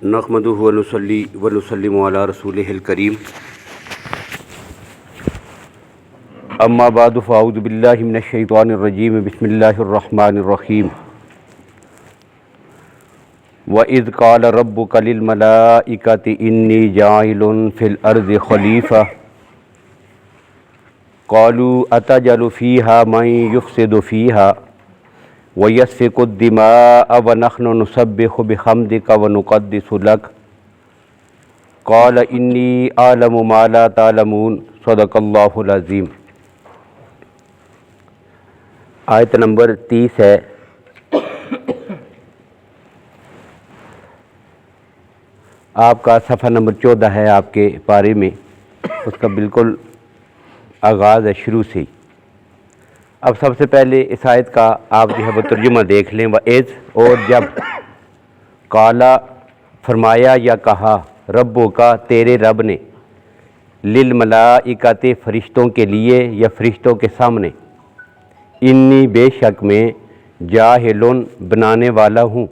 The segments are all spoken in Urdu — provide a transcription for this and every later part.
نحمدہ ونصلی ونسلم علی رسولہ الکریم اما بعد فاعوذ باللہ من الشیطان الرجیم بسم اللہ الرحمن الرحیم وَإِذْ قَالَ رَبُّكَ لِلْمَلَائِكَةِ إِنِّي جَاعِلٌ فِي الْأَرْضِ خَلِيفَةً قَالُوا أَتَجْعَلُ فِيهَا مَن يُفْسِدُ فِيهَا وَيَسْفِكُ الدِّمَاءَ وَنَحْنُ نُسَبِّحُ بِحَمْدِكَ وَنُقَدِّسُ لَكَ قَالَ إِنِّي أَعْلَمُ مَا لَا تَعْلَمُونَ صدق اللہ العظیم۔ آیت نمبر 30 ہے۔ آپ کا صفحہ نمبر 14 ہے آپ کے پارے میں، اس کا بالکل آغاز ہے شروع سے ہی۔ اب سب سے پہلے اس آیت کا آپ جو ہے وہ ترجمہ دیکھ لیں۔ وَإِذْ، اور جب، قالا فرمایا یا کہا، ربوں کا تیرے رب نے، للملائکۃ فرشتوں کے لیے یا فرشتوں کے سامنے، انی بے شک میں، جاہلٌ بنانے والا ہوں،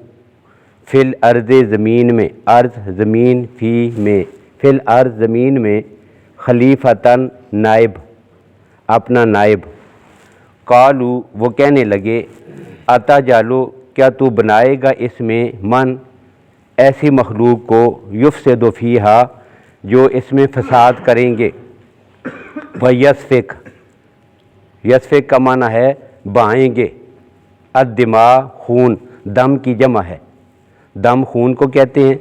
فی الارض زمین میں، ارض زمین، فی میں، فی الارض زمین میں، خلیفتاً نائب، اپنا نائب۔ قالو وہ کہنے لگے، اتجعلُ کیا تو بنائے گا اس میں، من ایسی مخلوق کو، یفسد فیہا جو اس میں فساد کریں گے، ویسفک، یسفک کا معنی ہے بہائیں گے، الدماء خون، دم کی جمع ہے، دم خون کو کہتے ہیں،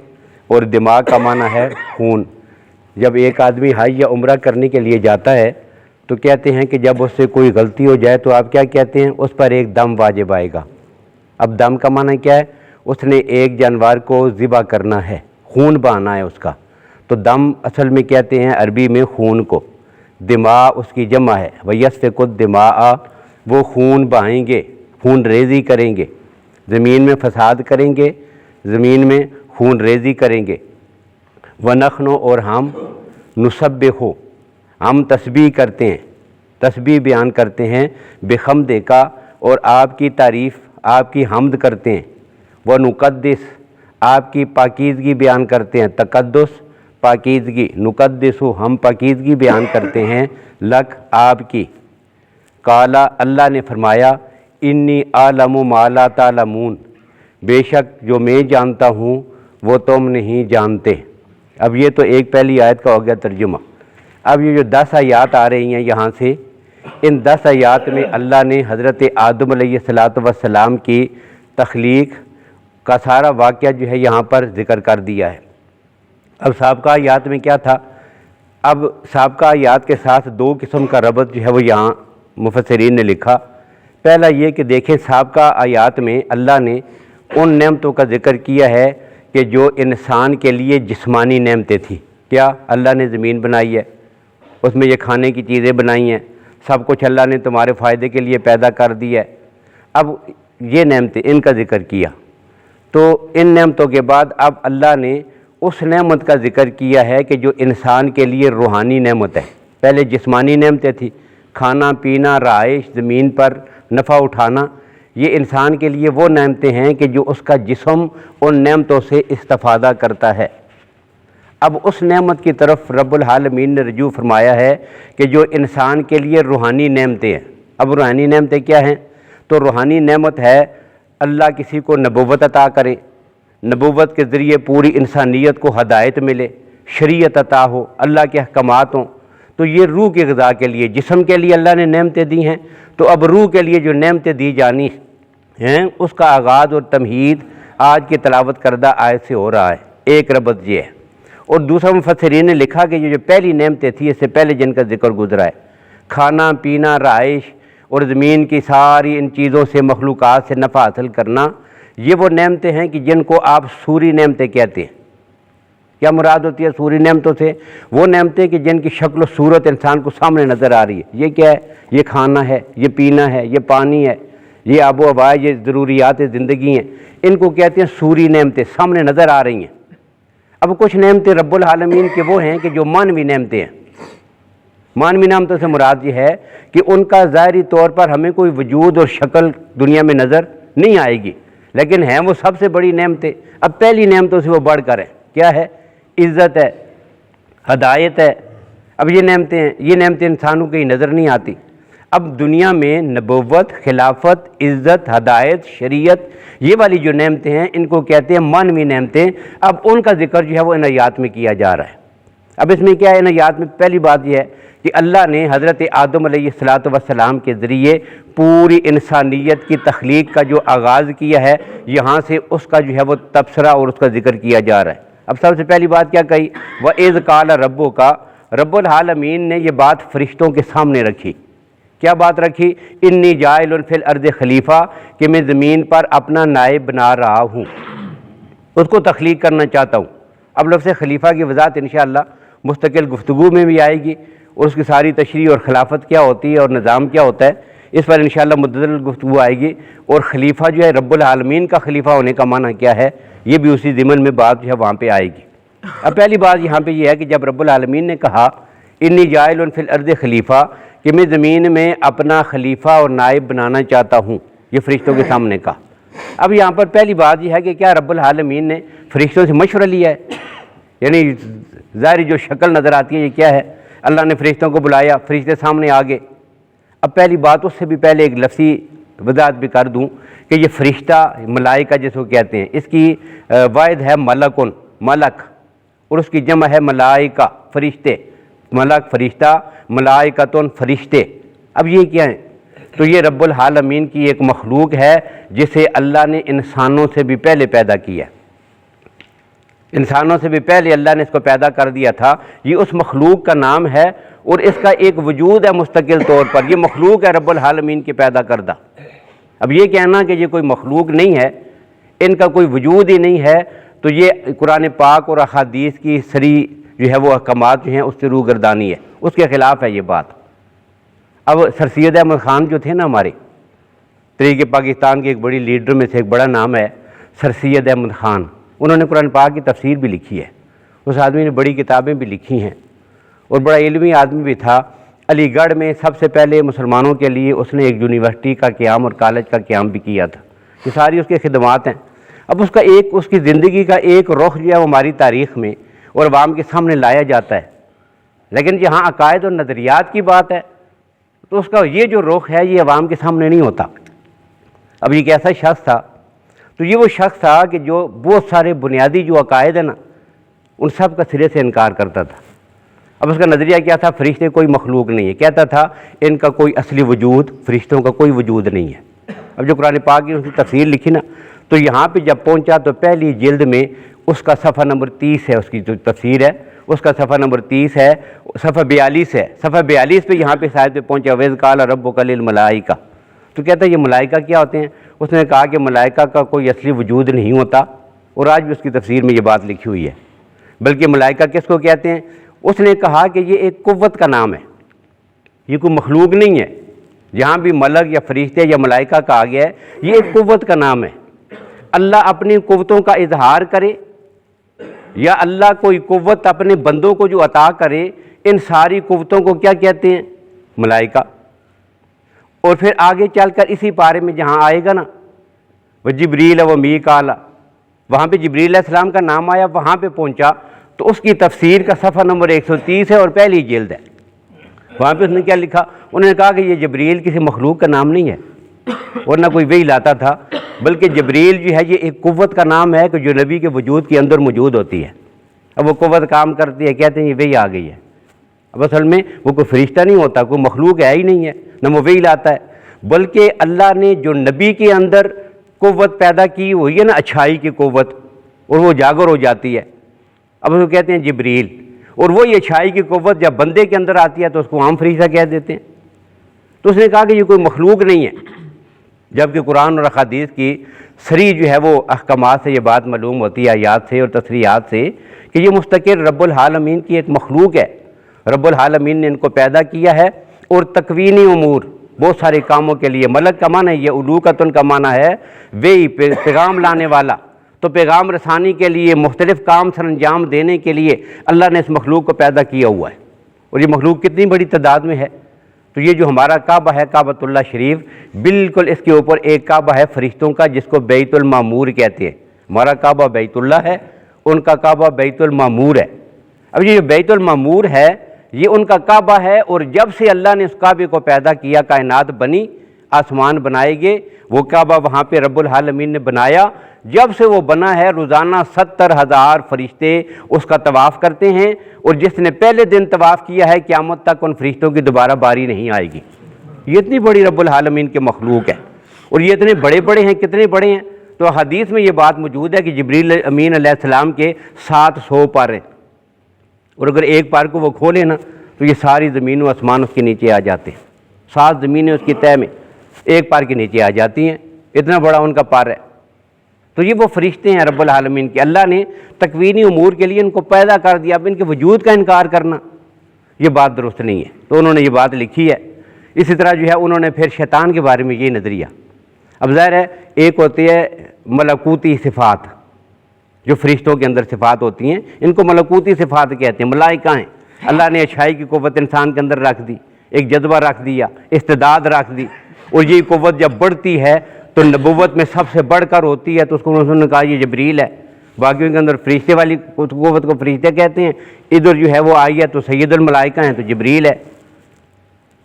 اور دماغ کا معنی ہے خون۔ جب ایک آدمی حج یا عمرہ کرنے کے لیے جاتا ہے تو کہتے ہیں کہ جب اس سے کوئی غلطی ہو جائے تو آپ کیا کہتے ہیں، اس پر ایک دم واجب آئے گا۔ اب دم کا معنی کیا ہے؟ اس نے ایک جانور کو ذبح کرنا ہے، خون بہانا ہے اس کا، تو دم اصل میں کہتے ہیں عربی میں خون کو، دماء اس کی جمع ہے، وَيَسْفِكُ الدِّمَاءَ وہ خون بہائیں گے، خون ریزی کریں گے، زمین میں فساد کریں گے، زمین میں خون ریزی کریں گے۔ وَنَحْنُ اور ہم، نُسَبِّحُ ہم تسبیح کرتے ہیں، تسبیح بیان کرتے ہیں، بحمدک اور آپ کی تعریف، آپ کی حمد کرتے ہیں، وَنُقَدِّسُ آپ کی پاکیزگی بیان کرتے ہیں، تقدس پاکیزگی، نقدس ہم پاکیزگی بیان کرتے ہیں، لک آپ کی۔ قالا اللہ نے فرمایا، انی اعلم ما لا تعلمون بے شک جو میں جانتا ہوں وہ تم نہیں جانتے۔ اب یہ تو ایک پہلی آیت کا ہو گیا ترجمہ۔ اب یہ جو 10 آیات آ رہی ہیں یہاں سے، ان 10 آیات میں اللہ نے حضرت آدم علیہ السلام کی تخلیق کا سارا واقعہ جو ہے یہاں پر ذکر کر دیا ہے۔ اب سابقہ آیات میں کیا تھا؟ اب سابقہ آیات کے ساتھ 2 قسم کا ربط جو ہے وہ یہاں مفسرین نے لکھا۔ پہلا یہ کہ دیکھیں سابقہ آیات میں اللہ نے ان نعمتوں کا ذکر کیا ہے کہ جو انسان کے لیے جسمانی نعمتیں تھیں۔ کیا؟ اللہ نے زمین بنائی ہے، اس میں یہ کھانے کی چیزیں بنائی ہیں، سب کچھ اللہ نے تمہارے فائدے کے لیے پیدا کر دیا ہے۔ اب یہ نعمتیں، ان کا ذکر کیا، تو ان نعمتوں کے بعد اب اللہ نے اس نعمت کا ذکر کیا ہے کہ جو انسان کے لیے روحانی نعمت ہے۔ پہلے جسمانی نعمتیں تھیں، کھانا پینا، رہائش، زمین پر نفع اٹھانا، یہ انسان کے لیے وہ نعمتیں ہیں کہ جو اس کا جسم ان نعمتوں سے استفادہ کرتا ہے۔ اب اس نعمت کی طرف رب العالمین نے رجوع فرمایا ہے کہ جو انسان کے لیے روحانی نعمتیں ہیں۔ اب روحانی نعمتیں کیا ہیں؟ تو روحانی نعمت ہے اللہ کسی کو نبوت عطا کرے، نبوت کے ذریعے پوری انسانیت کو ہدایت ملے، شریعت عطا ہو، اللہ کے احکامات ہوں، تو یہ روح کی غذا کے لیے، جسم کے لیے اللہ نے نعمتیں دی ہیں، تو اب روح کے لیے جو نعمتیں دی جانی ہیں اس کا آغاز اور تمہید آج کی تلاوت کردہ آیت سے ہو رہا ہے۔ ایک ربط یہ ہے، اور دوسرا مفسرین نے لکھا کہ یہ جو پہلی نعمتیں تھیں اس سے پہلے جن کا ذکر گزرا ہے، کھانا پینا، رہائش اور زمین کی ساری ان چیزوں سے، مخلوقات سے نفع حاصل کرنا، یہ وہ نعمتیں ہیں کہ جن کو آپ سوری نعمتیں کہتے ہیں۔ کیا مراد ہوتی ہے سوری نعمتوں سے؟ وہ نعمتیں کہ جن کی شکل و صورت انسان کو سامنے نظر آ رہی ہے۔ یہ کیا ہے؟ یہ کھانا ہے، یہ پینا ہے، یہ پانی ہے، یہ آب و ہوا ہے، یہ ضروریات زندگی ہیں، ان کو کہتے ہیں سوری نعمتیں، سامنے نظر آ رہی ہیں۔ اب کچھ نعمتیں رب العالمین کے وہ ہیں کہ جو مانوی نعمتیں ہیں۔ مانوی نعمتوں سے مراد یہ ہے کہ ان کا ظاہری طور پر ہمیں کوئی وجود اور شکل دنیا میں نظر نہیں آئے گی، لیکن ہیں وہ سب سے بڑی نعمتیں۔ اب پہلی نعمتوں سے وہ بڑھ کر ہے، کیا ہے؟ عزت ہے، ہدایت ہے۔ اب یہ نعمتیں ہیں، یہ نعمتیں انسانوں کی نظر نہیں آتی۔ اب دنیا میں نبوت، خلافت، عزت، ہدایت، شریعت، یہ والی جو نعمتیں ہیں ان کو کہتے ہیں مانوی نعمتیں۔ اب ان کا ذکر جو ہے وہ ان آیات میں کیا جا رہا ہے۔ اب اس میں کیا ہے؟ ان آیات میں پہلی بات یہ ہے کہ اللہ نے حضرت آدم علیہ السلام کے ذریعے پوری انسانیت کی تخلیق کا جو آغاز کیا ہے، یہاں سے اس کا جو ہے وہ تبصرہ اور اس کا ذکر کیا جا رہا ہے۔ اب سب سے پہلی بات کیا کہی؟ وَإِذْ قَالَ رَبُّكَ، رب العالمین نے یہ بات فرشتوں کے سامنے رکھی۔ کیا بات رکھی؟ انی جاعل فی الارض خلیفہ، کہ میں زمین پر اپنا نائب بنا رہا ہوں، اس کو تخلیق کرنا چاہتا ہوں۔ اب لفظ خلیفہ کی وضاحت انشاءاللہ مستقل گفتگو میں بھی آئے گی، اور اس کی ساری تشریح اور خلافت کیا ہوتی ہے اور نظام کیا ہوتا ہے اس پر انشاءاللہ متعدد گفتگو آئے گی۔ اور خلیفہ جو ہے رب العالمین کا خلیفہ ہونے کا معنی کیا ہے، یہ بھی اسی ضمن میں بات جو ہے وہاں پہ آئے گی۔ اب پہلی بات یہاں پہ یہ ہے کہ جب رب العالمین نے کہا انی جاعل فی الارض خلیفہ، کہ میں زمین میں اپنا خلیفہ اور نائب بنانا چاہتا ہوں، یہ فرشتوں کے سامنے کہا۔ اب یہاں پر پہلی بات یہ ہے کہ کیا رب العالمین نے فرشتوں سے مشورہ لیا ہے؟ یعنی ظاہری جو شکل نظر آتی ہے یہ کیا ہے؟ اللہ نے فرشتوں کو بلایا، فرشتے سامنے آگے۔ اب پہلی بات اس سے بھی پہلے ایک لفظی وضاحت بھی کر دوں کہ یہ فرشتہ، ملائکہ جس کو کہتے ہیں، اس کی واحد ہے ملکن، ملک، اور اس کی جمع ہے ملائکہ، فرشتے۔ ملک فرشتہ، ملائکتن فرشتے۔ اب یہ کیا ہے؟ تو یہ رب العالمین کی ایک مخلوق ہے جسے اللہ نے انسانوں سے بھی پہلے پیدا کیا۔ انسانوں سے بھی پہلے اللہ نے اس کو پیدا کر دیا تھا۔ یہ اس مخلوق کا نام ہے اور اس کا ایک وجود ہے مستقل طور پر، یہ مخلوق ہے رب العالمین کی پیدا کردہ۔ اب یہ کہنا کہ یہ کوئی مخلوق نہیں ہے، ان کا کوئی وجود ہی نہیں ہے، تو یہ قرآن پاک اور احادیث کی صریح جو ہے وہ احکامات جو ہیں اس سے روگردانی ہے، اس کے خلاف ہے یہ بات۔ اب سر سید احمد خان جو تھے نا ہمارے تحریک پاکستان کے ایک بڑی لیڈر میں سے ایک بڑا نام ہے سر سید احمد خان، انہوں نے قرآن پاک کی تفسیر بھی لکھی ہے، اس آدمی نے بڑی کتابیں بھی لکھی ہیں اور بڑا علمی آدمی بھی تھا۔ علی گڑھ میں سب سے پہلے مسلمانوں کے لیے اس نے ایک یونیورسٹی کا قیام اور کالج کا قیام بھی کیا تھا، یہ ساری اس کے خدمات ہیں۔ اب اس کی زندگی کا ایک رخ جو ہے وہ ہماری تاریخ میں اور عوام کے سامنے لایا جاتا ہے، لیکن جہاں عقائد اور نظریات کی بات ہے تو اس کا یہ جو رخ ہے یہ عوام کے سامنے نہیں ہوتا۔ اب یہ کیسا شخص تھا؟ تو یہ وہ شخص تھا کہ جو بہت سارے بنیادی جو عقائد ہیں نا ان سب کا سرے سے انکار کرتا تھا۔ اب اس کا نظریہ کیا تھا؟ فرشتے کوئی مخلوق نہیں ہے، کہتا تھا ان کا کوئی اصلی وجود، فرشتوں کا کوئی وجود نہیں ہے۔ اب جو قرآن پاک کی اس کی تفسیر لکھی نا تو یہاں پہ جب پہنچا تو پہلی جلد میں اس کا صفحہ نمبر 30 ہے، اس کی جو تفسیر ہے اس کا صفحہ نمبر 30 ہے، صفحہ 42 ہے، صفحہ 42 پہ یہاں پہ آیت پہ پہنچا وَإِذْ قَالَ رَبُّكَ لِلْمَلَائِكَةِ، تو کہتا ہے یہ ملائکہ کیا ہوتے ہیں؟ اس نے کہا کہ ملائکہ کا کوئی اصلی وجود نہیں ہوتا، اور آج بھی اس کی تفسیر میں یہ بات لکھی ہوئی ہے۔ بلکہ ملائکہ کس کو کہتے ہیں؟ اس نے کہا کہ یہ ایک قوت کا نام ہے، یہ کوئی مخلوق نہیں ہے۔ جہاں بھی ملک یا فرشتے یا ملائکہ کہا گیا ہے یہ ایک قوت کا نام ہے۔ اللہ اپنی قوتوں کا اظہار کرے یا اللہ کوئی قوت اپنے بندوں کو جو عطا کرے، ان ساری قوتوں کو کیا کہتے ہیں؟ ملائکہ۔ اور پھر آگے چل کر اسی پارے میں جہاں آئے گا نا وہ جبریل و میکال، وہاں پہ جبریل علیہ السلام کا نام آیا، وہاں پہ پہنچا تو اس کی تفسیر کا صفحہ نمبر 130 ہے اور پہلی جلد ہے۔ وہاں پہ اس نے کیا لکھا؟ انہوں نے کہا کہ یہ جبریل کسی مخلوق کا نام نہیں ہے اور نہ کوئی وحی لاتا تھا، بلکہ جبریل جو ہے یہ ایک قوت کا نام ہے کہ جو نبی کے وجود کے اندر موجود ہوتی ہے۔ اب وہ قوت کام کرتی ہے، کہتے ہیں یہ وحی آ گئی ہے۔ اب اصل میں وہ کوئی فرشتہ نہیں ہوتا، کوئی مخلوق ہے ہی نہیں ہے، نہ وہ وحی لاتا ہے، بلکہ اللہ نے جو نبی کے اندر قوت پیدا کی ہوئی ہے نا، اچھائی کی قوت، اور وہ جاگر ہو جاتی ہے، اب اس کو کہتے ہیں جبریل۔ اور وہی اچھائی کی قوت جب بندے کے اندر آتی ہے تو اس کو عام فرشتہ کہہ دیتے ہیں۔ تو اس نے کہا کہ یہ کوئی مخلوق نہیں ہے، جبکہ قرآن اور احادیث کی صریح جو ہے وہ احکامات سے یہ بات معلوم ہوتی ہے، آیات سے اور تصریحات سے، کہ یہ مستقل رب العالمین کی ایک مخلوق ہے۔ رب العالمین نے ان کو پیدا کیا ہے اور تکوینی امور بہت سارے کاموں کے لیے، ملک کا معنی یہ الوکتن کا معنی ہے وہی پیغام لانے والا، تو پیغام رسانی کے لیے مختلف کام سر انجام دینے کے لیے اللہ نے اس مخلوق کو پیدا کیا ہوا ہے۔ اور یہ مخلوق کتنی بڑی تعداد میں ہے؟ تو یہ جو ہمارا کعبہ ہے کعبۃ اللہ شریف، بالکل اس کے اوپر ایک کعبہ ہے فرشتوں کا جس کو بیت المعمور کہتے ہیں۔ ہمارا کعبہ بیت اللہ ہے، ان کا کعبہ بیت المعمور ہے۔ اب یہ بیت المعمور ہے یہ ان کا کعبہ ہے، اور جب سے اللہ نے اس کعبے کو پیدا کیا، کائنات بنی، آسمان بنائے گئے، وہ کعبہ وہاں پہ رب العالمین نے بنایا۔ جب سے وہ بنا ہے روزانہ 70,000 فرشتے اس کا طواف کرتے ہیں، اور جس نے پہلے دن طواف کیا ہے قیامت تک ان فرشتوں کی دوبارہ باری نہیں آئے گی۔ یہ اتنی بڑی رب العالمین کے مخلوق ہے، اور یہ اتنے بڑے بڑے ہیں، کتنے بڑے ہیں؟ تو حدیث میں یہ بات موجود ہے کہ جبریل امین علیہ السلام کے 700 پر ہیں، اور اگر ایک پار کو وہ کھولے نا تو یہ ساری زمین و آسمان اس کے نیچے آ جاتے ہیں، 7 زمینیں اس کی تہہ میں ایک پار کے نیچے آ جاتی ہیں، اتنا بڑا ان کا پار ہے۔ تو یہ وہ فرشتے ہیں رب العالمین کے، اللہ نے تکوینی امور کے لیے ان کو پیدا کر دیا، اب ان کے وجود کا انکار کرنا یہ بات درست نہیں ہے، تو انہوں نے یہ بات لکھی ہے۔ اسی طرح جو ہے انہوں نے پھر شیطان کے بارے میں یہ نظریہ، اب ظاہر ہے ایک ہوتی ہے ملکوتی صفات، جو فرشتوں کے اندر صفات ہوتی ہیں ان کو ملکوتی صفات کہتے ہیں، ملائکہ ہیں۔ اللہ نے اچھائی کی قوت انسان کے اندر رکھ دی، ایک جذبہ رکھ دیا، استعداد رکھ دی، اور یہ قوت جب بڑھتی ہے تو نبوت میں سب سے بڑھ کر ہوتی ہے، تو اس کو انہوں نے کہا یہ جبریل ہے۔ باقیوں کے اندر فرشتے والی قوت کو فرشتے کہتے ہیں، ادھر جو ہے وہ آئی ہے تو سید الملائکہ ہیں تو جبریل ہے۔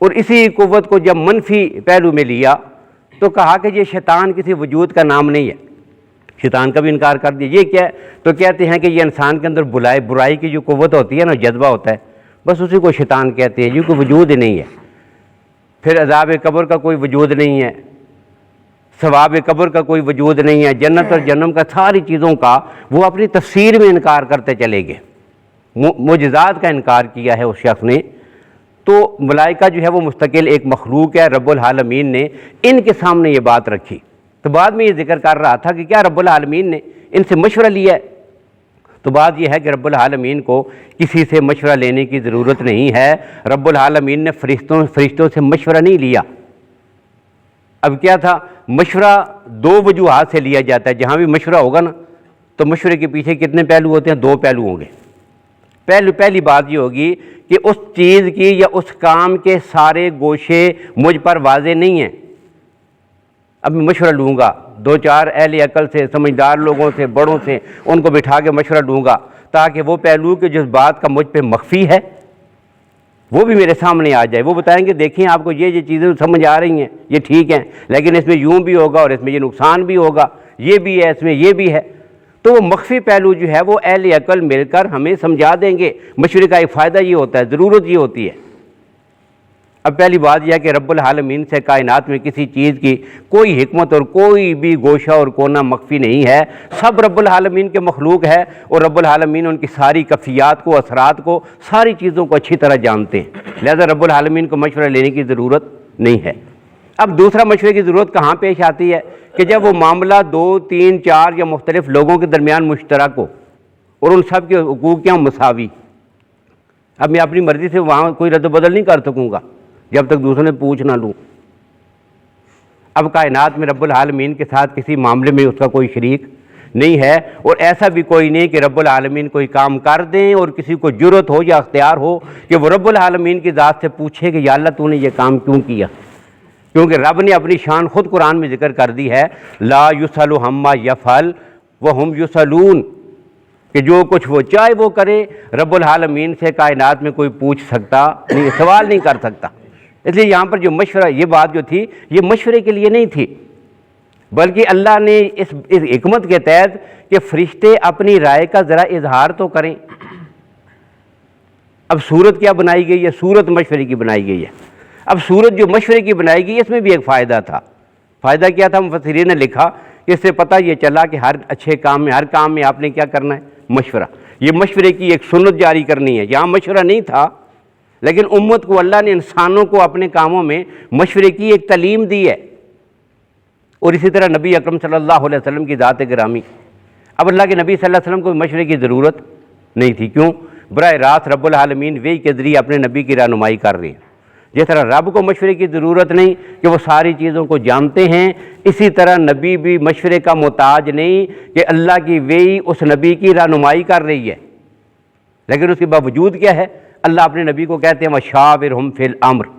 اور اسی قوت کو جب منفی پہلو میں لیا تو کہا کہ یہ شیطان کسی وجود کا نام نہیں ہے، شیطان کا بھی انکار کر دیا۔ یہ کیا ہے؟ تو کہتے ہیں کہ یہ انسان کے اندر برائی کی جو قوت ہوتی ہے نا، جذبہ ہوتا ہے، بس اسی کو شیطان کہتے ہیں، یہ کوئی وجود نہیں ہے۔ پھر عذاب قبر کا کوئی وجود نہیں ہے، ثواب قبر کا کوئی وجود نہیں ہے، جنت اور جہنم کا، ساری چیزوں کا وہ اپنی تفسیر میں انکار کرتے چلے گئے، معجزات کا انکار کیا ہے اس شخص نے۔ تو ملائکہ جو ہے وہ مستقل ایک مخلوق ہے، رب العالمین نے ان کے سامنے یہ بات رکھی۔ تو بعد میں یہ ذکر کر رہا تھا کہ کیا رب العالمین نے ان سے مشورہ لیا ہے؟ تو بات یہ ہے کہ رب العالمین کو کسی سے مشورہ لینے کی ضرورت نہیں ہے، رب العالمین نے فرشتوں سے مشورہ نہیں لیا۔ اب کیا تھا؟ مشورہ 2 وجوہات سے لیا جاتا ہے، جہاں بھی مشورہ ہوگا نا تو مشورے کے پیچھے کتنے پہلو ہوتے ہیں؟ 2 پہلو ہوں گے۔ پہلی بات یہ ہوگی کہ اس چیز کی یا اس کام کے سارے گوشے مجھ پر واضح نہیں ہیں۔ اب میں مشورہ لوں گا 2-4 اہل عقل سے، سمجھدار لوگوں سے، بڑوں سے، ان کو بٹھا کے مشورہ لوں گا تاکہ وہ پہلو کہ جس بات کا مجھ پہ مخفی ہے وہ بھی میرے سامنے آ جائے۔ وہ بتائیں گے دیکھیں آپ کو یہ چیزیں سمجھ آ رہی ہیں، یہ ٹھیک ہیں، لیکن اس میں یوں بھی ہوگا اور اس میں یہ نقصان بھی ہوگا، یہ بھی ہے، اس میں یہ بھی ہے۔ تو وہ مخفی پہلو جو ہے وہ اہل عقل مل کر ہمیں سمجھا دیں گے۔ مشورے کا ایک فائدہ یہ ہوتا ہے، ضرورت یہ ہوتی ہے۔ اب پہلی بات یہ ہے کہ رب العالمین سے کائنات میں کسی چیز کی کوئی حکمت اور کوئی بھی گوشہ اور کونا مخفی نہیں ہے، سب رب العالمین کے مخلوق ہے، اور رب العالمین ان کی ساری کفیات کو، اثرات کو، ساری چیزوں کو اچھی طرح جانتے ہیں، لہذا رب العالمین کو مشورہ لینے کی ضرورت نہیں ہے۔ اب دوسرا مشورے کی ضرورت کہاں پیش آتی ہے؟ کہ جب وہ معاملہ 2، 3، 4 یا مختلف لوگوں کے درمیان مشترک ہو اور ان سب کے حقوق کیا مساوی۔ اب میں اپنی مرضی سے وہاں کوئی رد و بدل نہیں کر سکوں گا جب تک دوسروں نے پوچھ نہ لوں۔ اب کائنات میں رب العالمین کے ساتھ کسی معاملے میں اس کا کوئی شریک نہیں ہے، اور ایسا بھی کوئی نہیں کہ رب العالمین کوئی کام کر دیں اور کسی کو جرت ہو یا اختیار ہو کہ وہ رب العالمین کی ذات سے پوچھے کہ یا اللہ تو نے یہ کام کیوں کیا، کیونکہ رب نے اپنی شان خود قرآن میں ذکر کر دی ہے، لا یسأل عما یفعل وہم یسألون، کہ جو کچھ وہ چاہے وہ کرے، رب العالمین سے کائنات میں کوئی پوچھ سکتا نہیں، سوال نہیں کر سکتا۔ اس لیے یہاں پر جو مشورہ، یہ بات جو تھی یہ مشورے کے لیے نہیں تھی، بلکہ اللہ نے اس حکمت کے تحت کہ فرشتے اپنی رائے کا ذرا اظہار تو کریں۔ اب صورت کیا بنائی گئی ہے؟ صورت مشورے کی بنائی گئی ہے۔ اب صورت جو مشورے کی بنائی گئی اس میں بھی ایک فائدہ تھا۔ فائدہ کیا تھا؟ مفسرین نے لکھا کہ اس سے پتہ یہ چلا کہ ہر اچھے کام میں، ہر کام میں آپ نے کیا کرنا ہے؟ مشورہ۔ یہ مشورے کی ایک سنت جاری کرنی ہے۔ یہاں مشورہ نہیں تھا، لیکن امت کو اللہ نے، انسانوں کو اپنے کاموں میں مشورے کی ایک تعلیم دی ہے۔ اور اسی طرح نبی اکرم صلی اللہ علیہ وسلم کی ذات گرامی، اب اللہ کے نبی صلی اللہ علیہ وسلم کو مشورے کی ضرورت نہیں تھی۔ کیوں؟ براہ راست رب العالمین وحی کے ذریعے اپنے نبی کی رہنمائی کر رہے ہیں۔ جس طرح رب کو مشورے کی ضرورت نہیں کہ وہ ساری چیزوں کو جانتے ہیں، اسی طرح نبی بھی مشورے کا محتاج نہیں کہ اللہ کی وحی اس نبی کی رہنمائی کر رہی ہے۔ لیکن اس کے باوجود کیا ہے؟ اللہ اپنے نبی کو کہتے ہیں وَشَاوِرْهُمْ فِي الْأَمْرِ،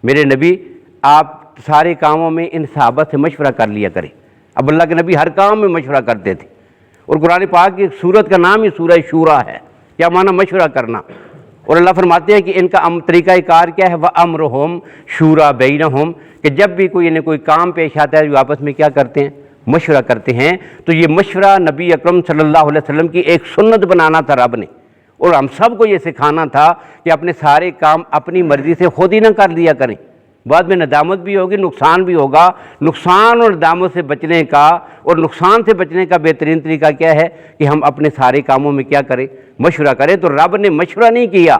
میرے نبی آپ سارے کاموں میں ان صحابہ سے مشورہ کر لیا کریں۔ اب اللہ کے نبی ہر کام میں مشورہ کرتے تھے، اور قرآن پاک کی سورت کا نام ہی سورہ شورا ہے، کیا معنی مشورہ کرنا۔ اور اللہ فرماتے ہیں کہ ان کا طریقہ کار کیا ہے، وَأَمْرُهُمْ شُورَىٰ بَيْنَهُمْ، کہ جب بھی کوئی کام پیش آتا ہے جو آپس میں کیا کرتے ہیں، مشورہ کرتے ہیں۔ تو یہ مشورہ نبی اکرم صلی اللہ علیہ وسلم کی ایک سنت بنانا تھا رب نے، اور ہم سب کو یہ سکھانا تھا کہ اپنے سارے کام اپنی مرضی سے خود ہی نہ کر لیا کریں، بعد میں ندامت بھی ہوگی، نقصان بھی ہوگا۔ نقصان اور ندامت سے بچنے کا اور نقصان سے بچنے کا بہترین طریقہ کیا ہے کہ ہم اپنے سارے کاموں میں کیا کریں، مشورہ کریں۔ تو رب نے مشورہ نہیں کیا،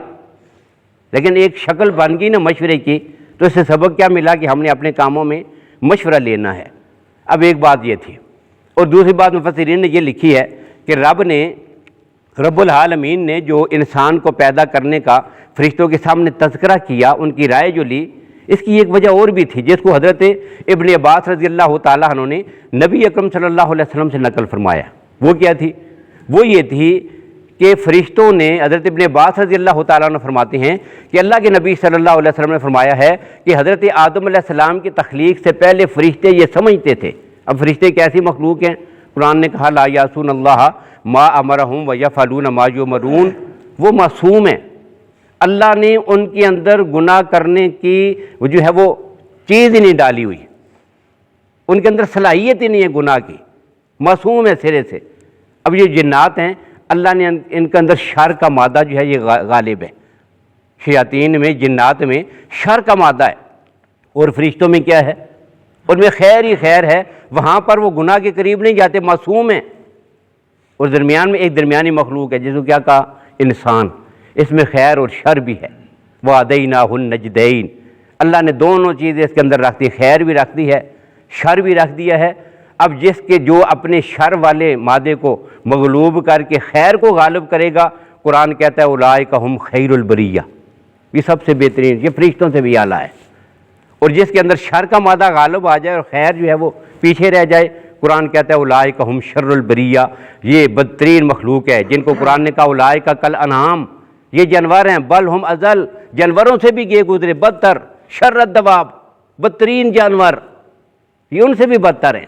لیکن ایک شکل بن گئی نا مشورے کی، تو اس سے سبق کیا ملا کہ ہم نے اپنے کاموں میں مشورہ لینا ہے۔ اب ایک بات یہ تھی، اور دوسری بات مفسرین نے یہ لکھی ہے کہ رب العالمین نے جو انسان کو پیدا کرنے کا فرشتوں کے سامنے تذکرہ کیا، ان کی رائے جو لی، اس کی ایک وجہ اور بھی تھی جس کو حضرت ابن عباس رضی اللہ تعالیٰ عنہ نے نبی اکرم صلی اللہ علیہ وسلم سے نقل فرمایا۔ وہ کیا تھی؟ وہ یہ تھی کہ فرشتوں نے، حضرت ابن عباس رضی اللہ تعالیٰ عنہ فرماتے ہیں کہ اللہ کے نبی صلی اللہ علیہ وسلم نے فرمایا ہے کہ حضرت آدم علیہ السلام کی تخلیق سے پہلے فرشتے یہ سمجھتے تھے۔ اب فرشتے کیسی مخلوق ہیں؟ قرآن نے کہا لا یعصون اللہ ما امرہم ویفعلون ما یؤمرون، وہ معصوم ہیں، اللہ نے ان کے اندر گناہ کرنے کی جو ہے وہ چیز ہی نہیں ڈالی ہوئی، ان کے اندر صلاحیت ہی نہیں ہے گناہ کی، معصوم ہے سرے سے۔ اب یہ جنات ہیں، اللہ نے ان کے اندر شر کا مادہ جو ہے یہ غالب ہے، شیاطین میں، جنات میں شر کا مادہ ہے، اور فرشتوں میں کیا ہے؟ ان میں خیر ہی خیر ہے، وہاں پر وہ گناہ کے قریب نہیں جاتے، معصوم ہیں۔ اور درمیان میں ایک درمیانی مخلوق ہے جس کو کیا کہا؟ انسان، اس میں خیر اور شر بھی ہے۔ وَهَدَيْنَاهُ النَّجْدَيْنِ، اللہ نے دونوں چیزیں اس کے اندر رکھ دی، خیر بھی رکھ دی ہے، شر بھی رکھ دیا ہے۔ اب جس کے جو اپنے شر والے مادے کو مغلوب کر کے خیر کو غالب کرے گا، قرآن کہتا ہے اولئک ہم خیر البریہ، یہ سب سے بہترین، یہ فرشتوں سے بھی اعلیٰ ہے۔ اور جس کے اندر شر کا مادہ غالب آ جائے اور خیر جو ہے وہ پیچھے رہ جائے، قرآن کہتا ہے اولئک ہم شر البریہ، یہ بدترین مخلوق ہے، جن کو قرآن نے کہا اولئک کالانعام، یہ جانور ہیں، بل ہم اضل، جانوروں سے بھی گئے گزرے، بدتر، شر الدواب، بدترین جانور، یہ ان سے بھی بدتر ہیں۔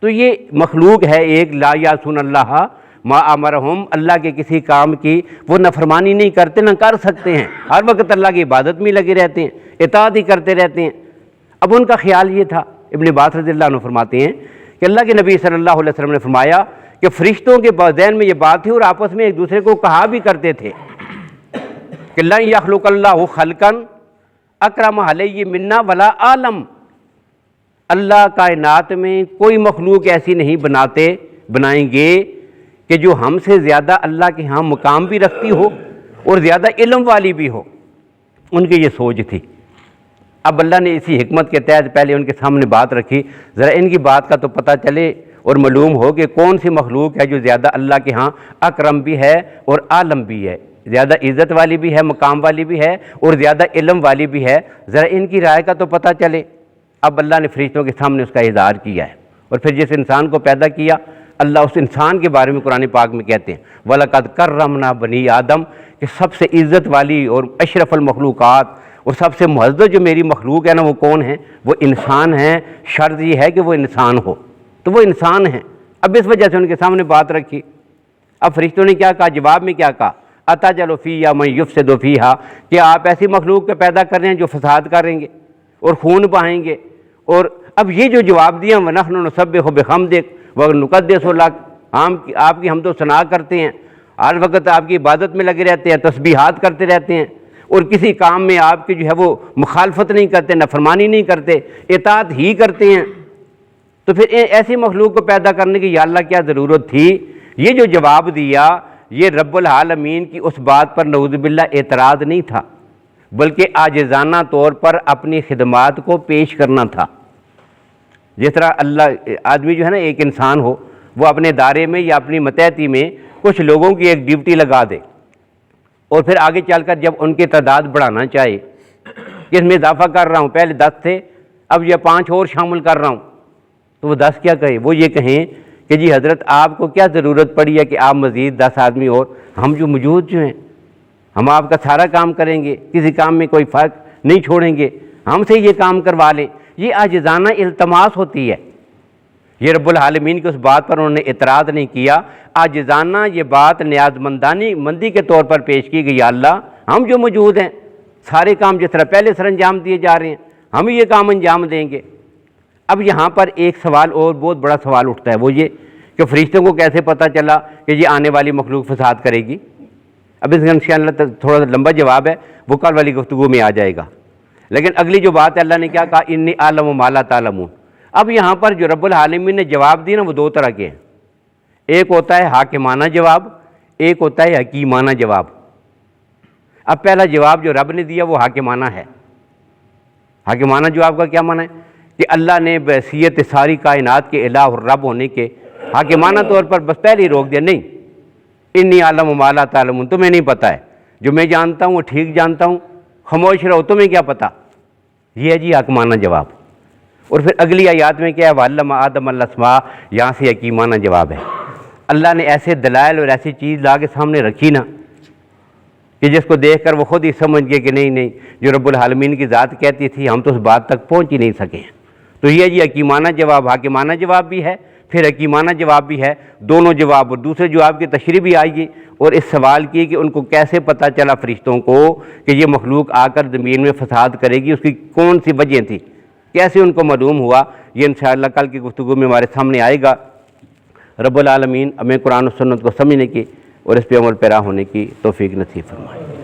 تو یہ مخلوق ہے ایک، لا یعصون اللہ ما امرہم، اللہ کے کسی کام کی وہ نافرمانی نہیں کرتے، نہ کر سکتے ہیں، ہر وقت اللہ کی عبادت میں لگے رہتے ہیں، اطاعت ہی کرتے رہتے ہیں۔ اب ان کا خیال یہ تھا، ابن عباس رضی اللہ عنہ فرماتے ہیں کہ اللہ کے نبی صلی اللہ علیہ وسلم نے فرمایا کہ فرشتوں کے ذہن میں یہ بات تھی، اور آپس میں ایک دوسرے کو کہا بھی کرتے تھے کہ لن یخلق اللہ خلقا اکرم علیہ منا ولا عالم، اللہ کائنات میں کوئی مخلوق ایسی نہیں بنائیں گے کہ جو ہم سے زیادہ اللہ کے ہاں مقام بھی رکھتی ہو اور زیادہ علم والی بھی ہو۔ ان کی یہ سوچ تھی۔ اب اللہ نے اسی حکمت کے تحت پہلے ان کے سامنے بات رکھی، ذرا ان کی بات کا تو پتہ چلے اور معلوم ہو کہ کون سی مخلوق ہے جو زیادہ اللہ کے ہاں اکرم بھی ہے اور عالم بھی ہے، زیادہ عزت والی بھی ہے، مقام والی بھی ہے، اور زیادہ علم والی بھی ہے، ذرا ان کی رائے کا تو پتہ چلے۔ اب اللہ نے فرشتوں کے سامنے اس کا اظہار کیا ہے، اور پھر جس انسان کو پیدا کیا، اللہ اس انسان کے بارے میں قرآن پاک میں کہتے ہیں وَلَقَدْ كَرَّمْنَا بَنِي آدم، کہ سب سے عزت والی اور اشرف المخلوقات اور سب سے معزز جو میری مخلوق ہے نا، وہ کون ہے؟ وہ انسان ہیں، شرط یہ ہے کہ وہ انسان ہو، تو وہ انسان ہیں۔ اب اس وجہ سے ان کے سامنے بات رکھی۔ اب فرشتوں نے کیا کہا؟ جواب میں کیا کہا؟ أَتَجْعَلُ فِيهَا مَن يُفْسِدُ فِيهَا، کہ آپ ایسی مخلوق کو پیدا کر رہے ہیں جو فساد کریں گے اور خون بہائیں گے۔ اور اب یہ جو جواب دیا وَنَحْنُ نُسَبِّحُ بِحَمْدِكَ وَنُقَدِّسُ لَكَ، آپ کی حمد و ثنا کرتے ہیں، ہر وقت آپ کی عبادت میں لگے رہتے ہیں، تسبیحات کرتے رہتے ہیں، اور کسی کام میں آپ کی جو ہے وہ مخالفت نہیں کرتے، نافرمانی نہیں کرتے، اطاعت ہی کرتے ہیں۔ تو پھر ایسی مخلوق کو پیدا کرنے کی یا اللہ کیا ضرورت تھی؟ یہ جو جواب دیا یہ رب العالمین کی اس بات پر نعوذ باللہ اعتراض نہیں تھا، بلکہ عاجزانہ طور پر اپنی خدمات کو پیش کرنا تھا۔ جس طرح اللہ آدمی جو ہے نا، ایک انسان ہو، وہ اپنے دائرے میں یا اپنی متحدی میں کچھ لوگوں کی ایک ڈیوٹی لگا دے، اور پھر آگے چل کر جب ان کی تعداد بڑھانا چاہے کہ اس میں اضافہ کر رہا ہوں، پہلے 10 تھے اب یہ 5 اور شامل کر رہا ہوں، تو وہ 10 کیا کہے؟ وہ یہ کہیں کہ جی حضرت آپ کو کیا ضرورت پڑی ہے کہ آپ مزید 10 آدمی اور، ہم جو موجود جو ہیں ہم آپ کا سارا کام کریں گے، کسی کام میں کوئی فرق نہیں چھوڑیں گے، ہم سے یہ کام کروا لیں۔ یہ عاجزانہ التماس ہوتی ہے یہ رب العالمین کی اس بات پر انہوں نے اعتراض نہیں کیا، عاجزانہ یہ بات نیاز مندی کے طور پر پیش کی گئی، یا اللہ ہم جو موجود ہیں سارے کام جس طرح پہلے سر انجام دیے جا رہے ہیں ہم یہ کام انجام دیں گے۔ اب یہاں پر ایک سوال اور بہت بڑا سوال اٹھتا ہے، وہ یہ کہ فرشتوں کو کیسے پتہ چلا کہ یہ آنے والی مخلوق فساد کرے گی؟ اب اس کا انشاءاللہ تھوڑا لمبا جواب ہے، وہ کل والی گفتگو میں آ جائے گا، لیکن اگلی جو بات ہے اللہ نے کیا کہا، انی اعلم ما لا تعلمون۔ اب یہاں پر جو رب العالمین نے جواب دی نا وہ دو طرح کے ہیں، ایک ہوتا ہے حاکمانہ جواب، ایک ہوتا ہے حکیمانہ جواب۔ اب پہلا جواب جو رب نے دیا وہ حاکمانہ ہے۔ حاکمانہ جواب کا کیا معنی ہے کہ اللہ نے بحیثیت ساری کائنات کے الہ اور رب ہونے کے حاکمانہ طور پر بس پہلے ہی روک دیا، نہیں انی اعلم ما لا تعلمون، تمہیں نہیں پتہ ہے، جو میں جانتا ہوں وہ ٹھیک جانتا ہوں، خاموش رہو، تمہیں کیا پتہ۔ یہ ہے جی حاکمانہ جواب۔ اور پھر اگلی آیات میں کیا ہے، وَعَلَّمَ آدَمَ الْأَسْمَاءَ، یہاں سے حکیمانہ جواب ہے۔ اللہ نے ایسے دلائل اور ایسی چیز لا کے سامنے رکھی نا کہ جس کو دیکھ کر وہ خود ہی سمجھ گئے کہ نہیں جو رب العالمین کی ذات کہتی تھی ہم تو اس بات تک پہنچ ہی نہیں سکے ہیں۔ تو یہ جی حکیمانہ جواب، حاکمانہ جواب بھی ہے، پھر حکیمانہ جواب بھی ہے، دونوں جواب، اور دوسرے جواب کی تشریح بھی آئے گی، اور اس سوال کی کہ ان کو کیسے پتہ چلا فرشتوں کو کہ یہ مخلوق آ کر زمین میں فساد کرے گی، اس کی کون سی وجہ تھی، کیسے ان کو معلوم ہوا، یہ انشاءاللہ کل کی گفتگو میں ہمارے سامنے آئے گا۔ رب العالمین ہمیں قرآن و سنت کو سمجھنے کی اور اس پہ عمل پیرا ہونے کی توفیق نصیب فرمائے۔